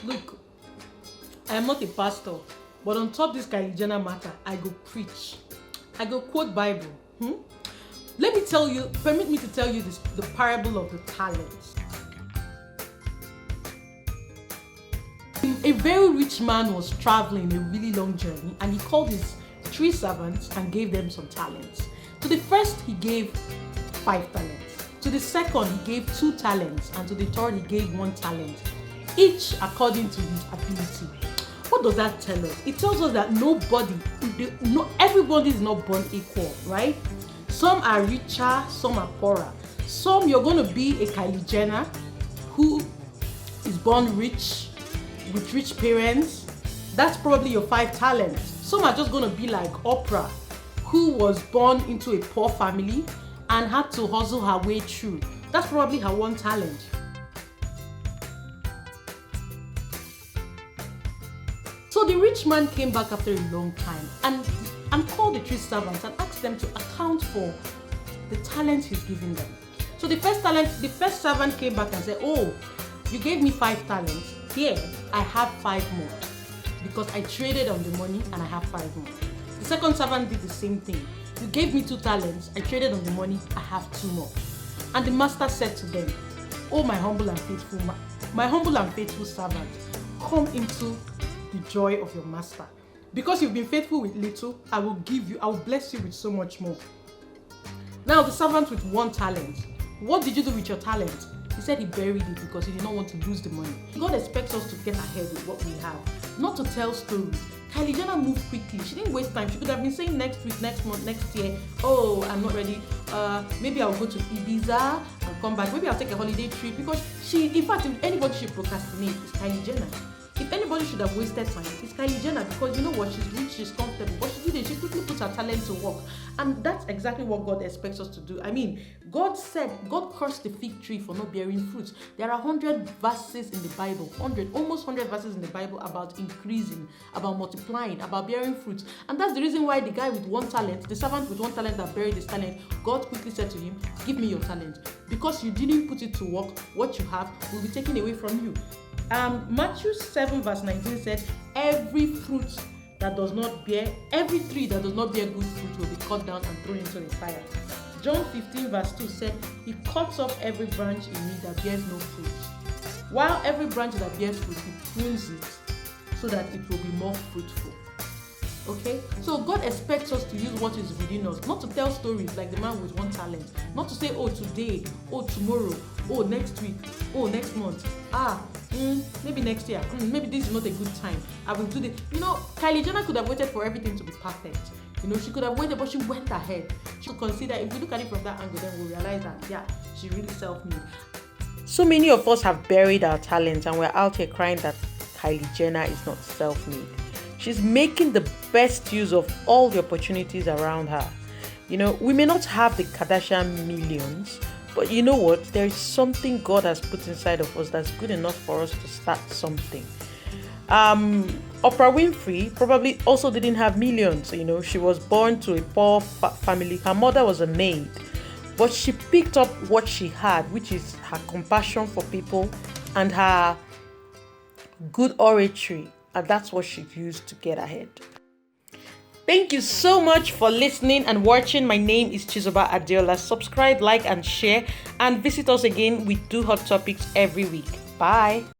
Look, I am not a pastor, but on top this Kylie Jenner matter, I go preach. I go quote Bible. Permit me to tell you this, the parable of the talents. A very rich man was traveling a really long journey, and he called his 3 servants and gave them some talents. To the first, he gave 5 talents. To the second, he gave 2 talents. And to the third, he gave 1 talent, each according to his ability. What does that tell us? It tells us that everybody is not born equal, right? Some are richer, some are poorer. Some, you're going to be a Kylie Jenner who is born rich, with rich parents. That's probably your 5 talents. Some are just going to be like Oprah, who was born into a poor family and had to hustle her way through. That's probably her 1 talent. So the rich man came back after a long time and called the 3 servants and asked them to account for the talent he's giving them. So the first servant came back and said, "Oh, you gave me 5 talents. Here, I have 5 more because I traded on the money and I have 5 more." The second servant did the same thing. "You gave me 2 talents. I traded on the money. I have 2 more." And the master said to them, "Oh, my humble and faithful servant, come into the joy of your master. Because you've been faithful with little, I will bless you with so much more." Now the servant with 1 talent, what did you do with your talent? He said he buried it because he did not want to lose the money. God expects us to get ahead with what we have, not to tell stories. Kylie Jenner moved quickly. She didn't waste time. She could have been saying next week, next month, next year, "Oh, I'm not ready. Maybe I'll go to Ibiza and come back. Maybe I'll take a holiday trip." Because in fact, if anybody should procrastinate, it's Kylie Jenner. If anybody should have wasted time, it's Kylie Jenner, because you know what? She's rich, she's comfortable. What she did is she quickly put her talent to work. And that's exactly what God expects us to do. I mean, God cursed the fig tree for not bearing fruits. There are 100 verses in the Bible, almost 100 verses in the Bible about increasing, about multiplying, about bearing fruits. And that's the reason why the guy with 1 talent, the servant with 1 talent that buried his talent, God quickly said to him, "Give me your talent. Because you didn't put it to work, what you have will be taken away from you." Matthew 7 verse 19 said, every tree that does not bear good fruit will be cut down and thrown into the fire. John 15 verse 2 said, "He cuts off every branch in me that bears no fruit, while every branch that bears fruit, he prunes it so that it will be more fruitful." Okay, so God expects us to use what is within us, not to tell stories like the man with 1 talent, not to say, "Oh, today, oh, tomorrow, oh, next week, oh, next month, maybe next year, maybe this is not a good time, I will do this." Kylie Jenner could have waited for everything to be perfect. She could have waited, but she went ahead. She could consider, if we look at it from that angle, then we'll realize that, yeah, she really self-made. So many of us have buried our talents and we're out here crying that Kylie Jenner is not self-made. She's making the best use of all the opportunities around her. We may not have the Kardashian millions, but you know what? There is something God has put inside of us that's good enough for us to start something. Oprah Winfrey probably also didn't have millions. She was born to a poor family. Her mother was a maid, but she picked up what she had, which is her compassion for people and her good oratory. And that's what she used to get ahead. Thank you so much for listening and watching. My name is Chizoba Adeola. Subscribe, like, and share. And visit us again. We do hot topics every week. Bye.